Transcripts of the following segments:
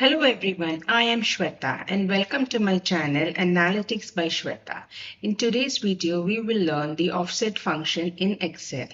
Hello everyone, I am Shweta and welcome to my channel Analytics by Shweta. In today's video, we will learn the offset function in Excel.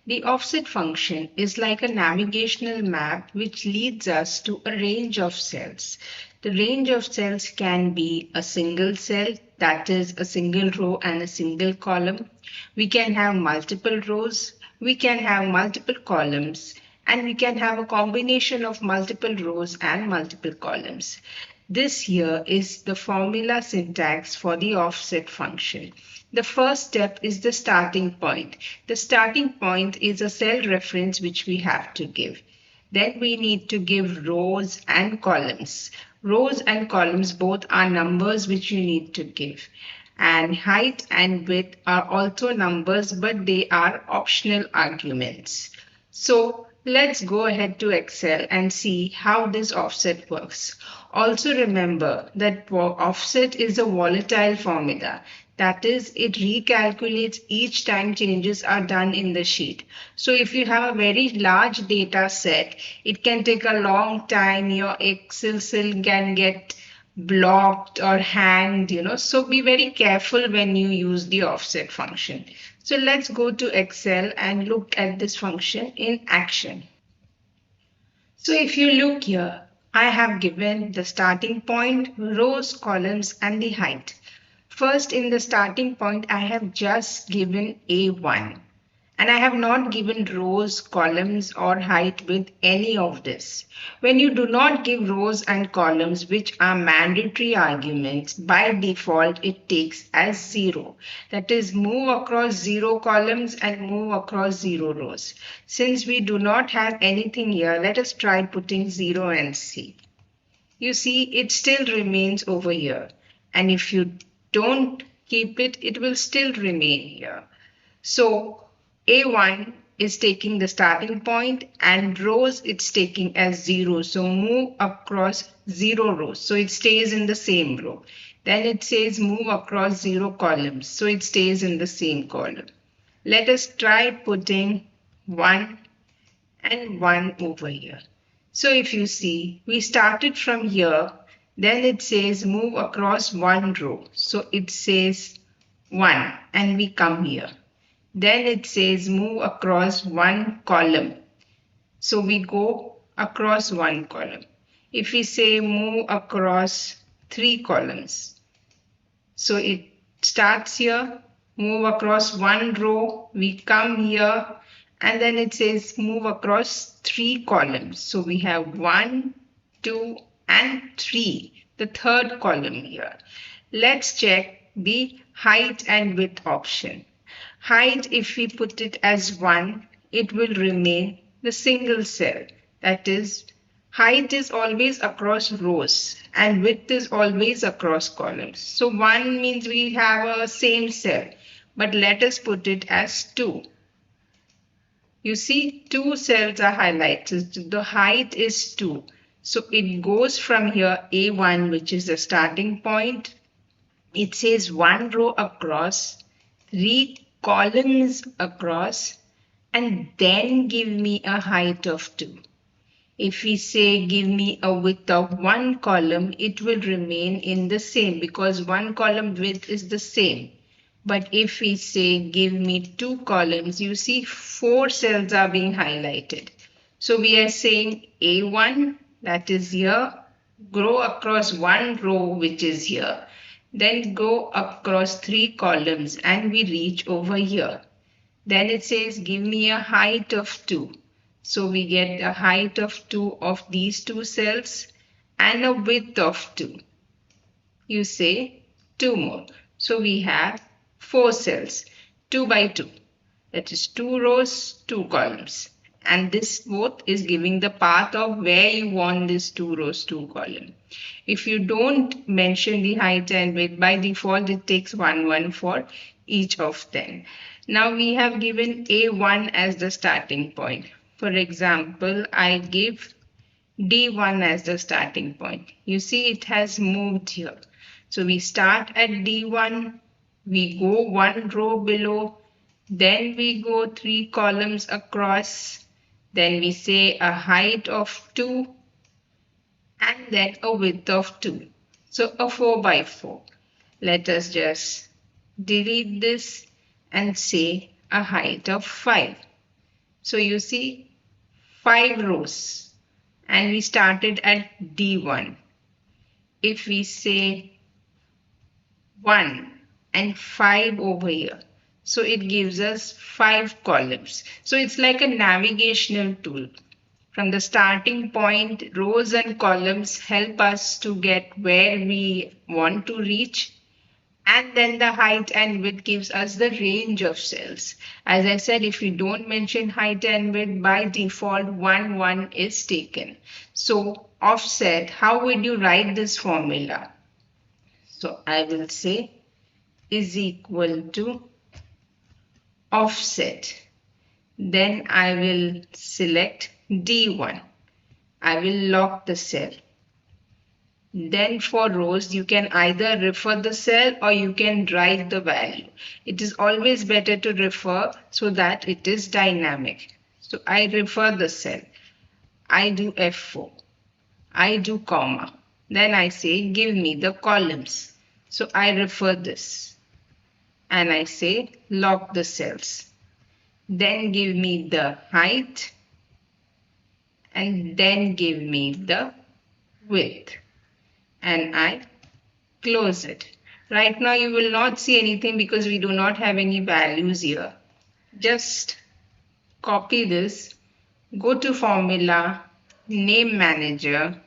The offset function is like a navigational map which leads us to a range of cells. The range of cells can be a single cell, that is a single row and a single column. We can have multiple rows, we can have multiple columns, and we can have a combination of multiple rows and multiple columns. This here is the formula syntax for the offset function. The first step is the starting point. The starting point is a cell reference which we have to give. Then we need to give rows and columns. Rows and columns both are numbers which you need to give. And height and width are also numbers, but they are optional arguments. So let's go ahead to Excel and see how this offset works. Also remember that offset is a volatile formula. That is, it recalculates each time changes are done in the sheet. So if you have a very large data set, it can take a long time. Your Excel cell can get blocked or hanged, so be very careful when you use the offset function. So let's go to Excel and look at this function in action. So if you look here, I have given the starting point, rows, columns, and the height. First, in the starting point, I have just given A1. And I have not given rows, columns, or height with any of this. When you do not give rows and columns, which are mandatory arguments, by default it takes as 0. That is, move across 0 columns and move across 0 rows. Since we do not have anything here, let us try putting 0 and see. You see, it still remains over here. And if you don't keep it, it will still remain here. So A1 is taking the starting point and rows it's taking as 0. So move across 0 rows. So it stays in the same row. Then it says move across 0 columns. So it stays in the same column. Let us try putting 1 and 1 over here. So if you see, we started from here. Then it says move across 1 row. So it says 1 and we come here. Then it says move across 1 column. So we go across 1 column. If we say move across 3 columns. So it starts here, move across 1 row, we come here, and then it says move across 3 columns. So we have 1, 2, and 3, the third column here. Let's check the height and width option. Height, if we put it as 1, it will remain the single cell. That is, height is always across rows and width is always across columns. So 1 means we have a same cell, but let us put it as 2. You see, 2 cells are highlighted. The height is 2. So it goes from here, A1, which is the starting point. It says 1 row across, 3 columns across, and then give me a height of 2. If we say give me a width of 1 column, it will remain in the same because 1 column width is the same. But if we say give me 2 columns, you see 4 cells are being highlighted. So we are saying A1, that is here, go across 1 row, which is here. Then go across 3 columns and we reach over here. Then it says give me a height of 2. So we get a height of 2 of these 2 cells and a width of 2. You say 2 more. So we have 4 cells, 2 by 2. That is 2 rows, 2 columns. And this both is giving the path of where you want this 2 rows, 2 column. If you don't mention the height and width, by default it takes 1, 1 for each of them. Now we have given A1 as the starting point. For example, I give D1 as the starting point. You see it has moved here. So we start at D1, we go 1 row below, then we go 3 columns across, then we say a height of 2, and and then a width of 2. So a 4 by 4. Let us just delete this and say a height of 5. So you see 5 rows and we started at D1. If we say 1 and 5 over here, so it gives us 5 columns. So it's like a navigational tool. From the starting point, rows and columns help us to get where we want to reach. And then the height and width gives us the range of cells. As I said, if you don't mention height and width, by default, 1, 1 is taken. So offset, how would you write this formula? So I will say is equal to offset. Then I will select D1. I will lock the cell. Then for rows, you can either refer the cell or you can write the value. It is always better to refer so that it is dynamic. So I refer the cell. I do F4. I do comma. Then I say give me the columns. So I refer this. And I say lock the cells. Then give me the height. And then give me the width. And I close it. Right now you will not see anything because we do not have any values here. Just copy this, go to formula, name manager,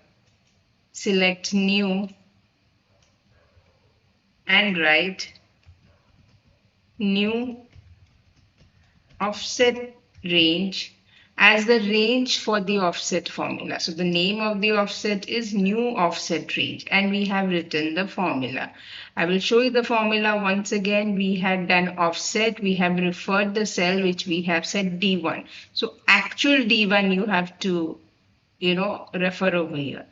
select new and write new offset range as the range for the offset formula. So the name of the offset is new offset range and we have written the formula. I will show you the formula once again. We had done offset, we have referred the cell which we have said D1. So actual D1 you have to refer over here.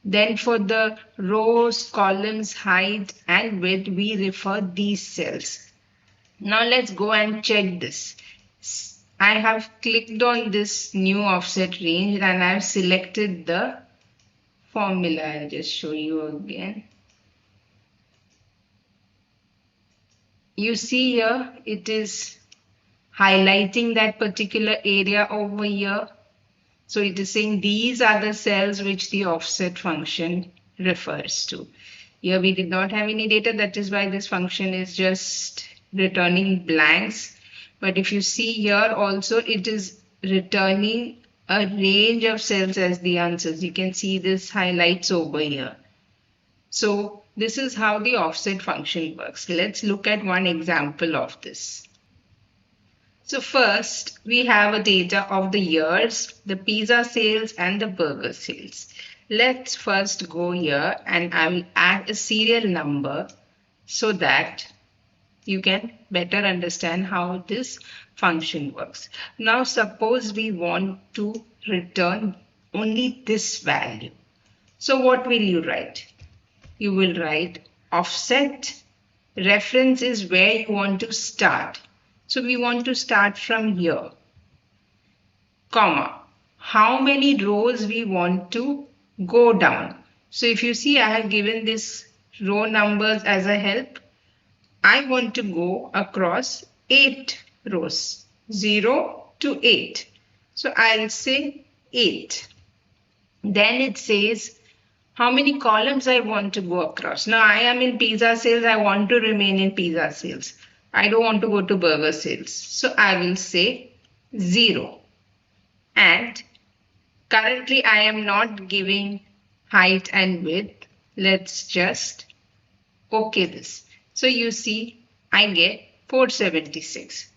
Then for the rows, columns, height and width we refer these cells. Now let's go and check this. I have clicked on this new offset range and I have selected the formula. I'll just show you again. You see here it is highlighting that particular area over here. So it is saying these are the cells which the offset function refers to. Here we did not have any data, that is why this function is just returning blanks. But if you see here also it is returning a range of cells as the answers. You can see this highlights over here. So this is how the offset function works. Let's look at one example of this. So first we have a data of the years, the pizza sales and the burger sales. Let's first go here and I will add a serial number so that you can better understand how this function works. Now suppose we want to return only this value. So what will you write? You will write offset. Reference is where you want to start. So we want to start from here. Comma. How many rows we want to go down. So if you see I have given this row numbers as a help. I want to go across 8 rows, 0 to 8. So I'll say 8. Then it says how many columns I want to go across. Now I am in pizza sales, I want to remain in pizza sales. I don't want to go to burger sales. So I will say 0. And currently I am not giving height and width. Let's just OK this. So you see, I get 476.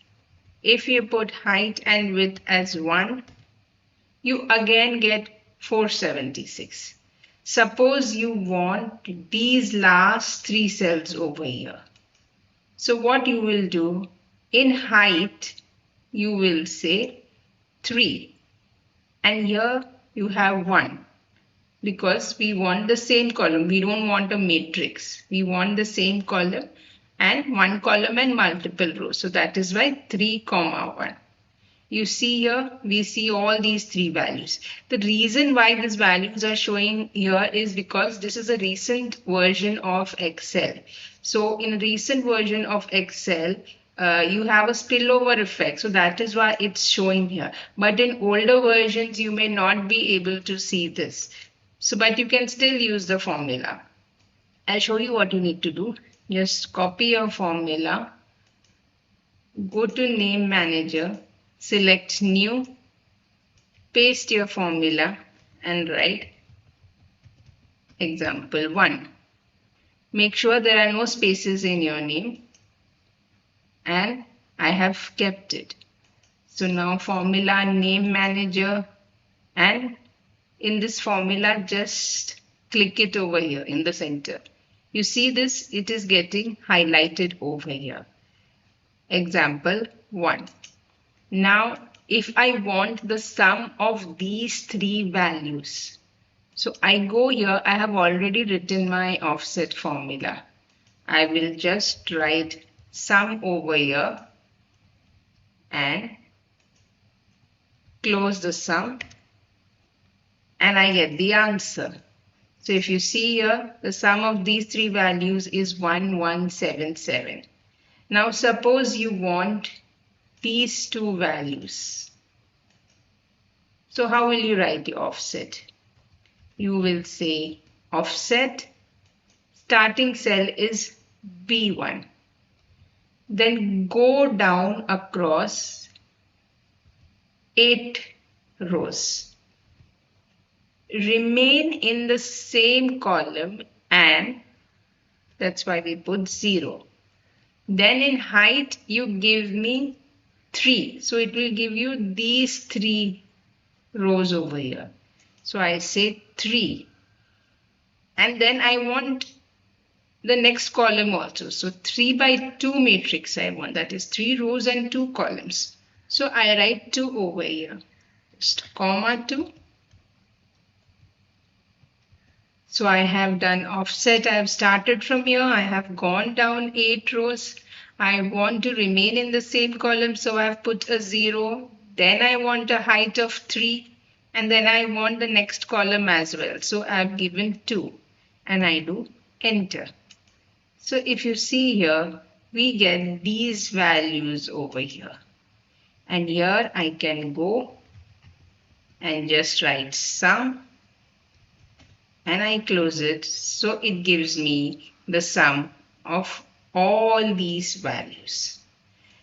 If you put height and width as 1, you again get 476. Suppose you want these last 3 cells over here. So what you will do, in height, you will say 3. And here you have 1. Because we want the same column. We don't want a matrix. We want the same column and one column and multiple rows. So that is why 3, 1. You see here, we see all these three values. The reason why these values are showing here is because this is a recent version of Excel. So in a recent version of Excel, you have a spillover effect. So that is why it's showing here. But in older versions, you may not be able to see this. So, but you can still use the formula. I'll show you what you need to do. Just copy your formula. Go to Name Manager, select New, paste your formula and write example 1. Make sure there are no spaces in your name, and I have kept it. So now formula, Name Manager, and in this formula just click it over here in the center. You see this, it is getting highlighted over here. Example 1. Now, if I want the sum of these three values, so I go here, I have already written my offset formula. I will just write sum over here and close the sum, and I get the answer. So if you see here, the sum of these three values is 1177. Now suppose you want these two values. So how will you write the offset? You will say offset, starting cell is B1. Then go down across 8 rows. Remain in the same column, and that's why we put 0. Then in height, you give me 3. So it will give you these 3 rows over here. So I say 3. And then I want the next column also. So 3 by 2 matrix I want. That is 3 rows and 2 columns. So I write 2 over here. Just comma 2. So I have done offset. I have started from here. I have gone down 8 rows. I want to remain in the same column. So I have put a 0. Then I want a height of 3. And then I want the next column as well. So I have given 2. And I do enter. So if you see here, we get these values over here. And here I can go and just write sum. And I close it, so it gives me the sum of all these values.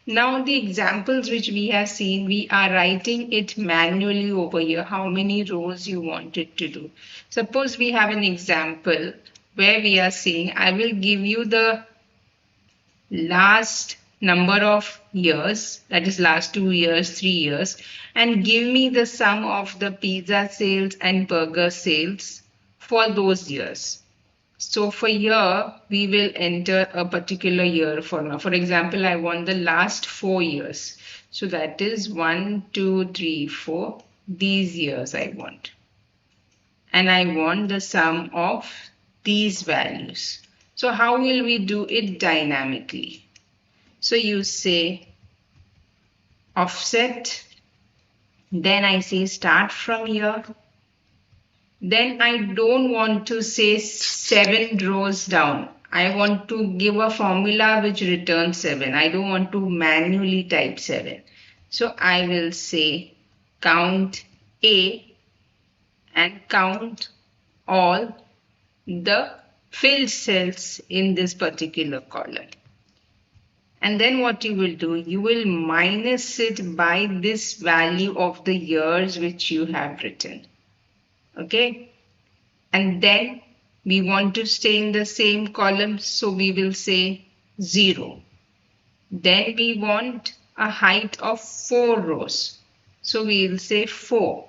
Now the examples which we have seen, we are writing it manually over here, how many rows you want it to do. Suppose we have an example where we are saying, I will give you the last number of years, that is last 2 years, 3 years, and give me the sum of the pizza sales and burger sales for those years. So for here, we will enter a particular year for now. For example, I want the last 4 years. So that is 1, 2, 3, 4. These years I want. And I want the sum of these values. So how will we do it dynamically? So you say offset. Then I say start from here. Then I don't want to say 7 rows down. I want to give a formula which returns 7. I don't want to manually type 7. So I will say count A and count all the filled cells in this particular column. And then what you will do, you will minus it by this value of the years which you have written. Okay, and then we want to stay in the same column, so we will say 0. Then we want a height of 4 rows, so we will say 4.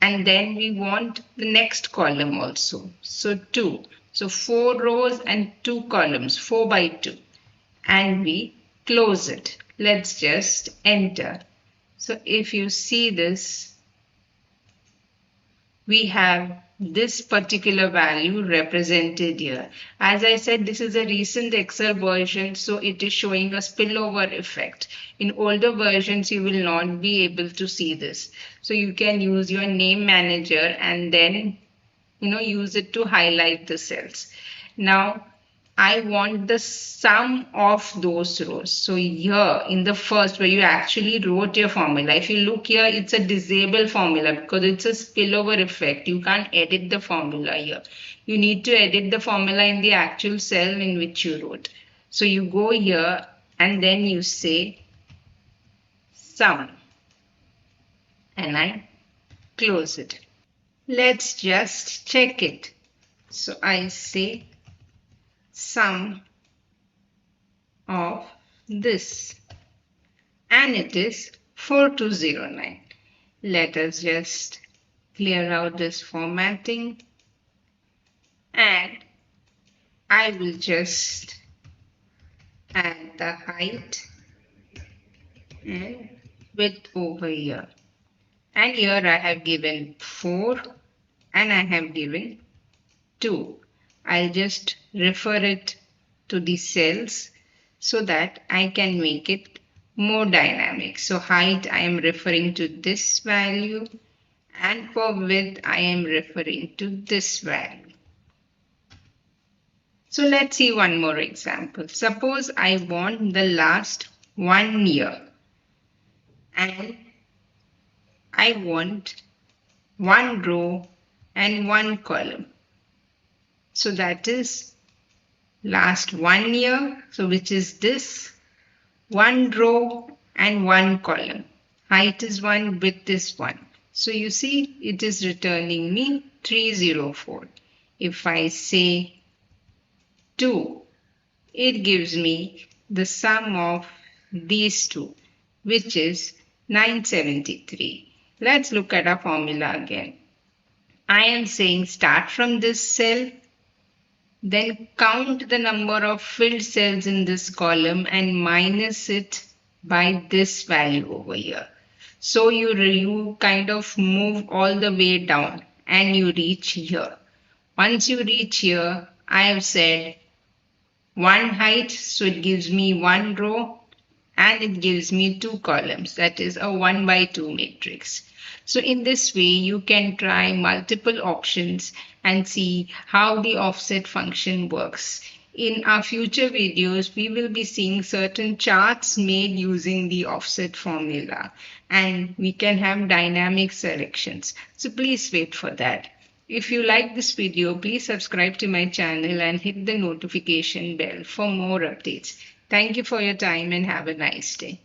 And then we want the next column also, so 2. So 4 rows and 2 columns, 4 by 2. And we close it. Let's just enter. So if you see this, we have this particular value represented here. As I said, this is a recent Excel version, so it is showing a spillover effect. In older versions, you will not be able to see this. So you can use your name manager and then use it to highlight the cells. Now I want the sum of those rows. So here in the first where you actually wrote your formula, if you look here, it's a disabled formula because it's a spillover effect. You can't edit the formula here. You need to edit the formula in the actual cell in which you wrote. So you go here and then you say sum and I close it. Let's just check it. So I say sum of this and it is 4209. Let us just clear out this formatting and I will just add the height and width over here. And here I have given 4 and I have given 2. I'll just refer it to the cells so that I can make it more dynamic. So height I am referring to this value and for width I am referring to this value. So let's see one more example. Suppose I want the last 1 year and I want 1 row and 1 column. So that is last 1 year, so which is this, 1 row and 1 column. Height is 1, width is 1. So you see it is returning me 304. If I say 2, it gives me the sum of these two, which is 973. Let's look at our formula again. I am saying start from this cell, then count the number of filled cells in this column and minus it by this value over here. So you kind of move all the way down and you reach here. Once you reach here, I have said 1 height, so it gives me 1 row and it gives me 2 columns. That is a 1 by 2 matrix. So in this way, you can try multiple options and see how the offset function works. In our future videos, we will be seeing certain charts made using the offset formula and we can have dynamic selections. So please wait for that. If you like this video, please subscribe to my channel and hit the notification bell for more updates. Thank you for your time and have a nice day.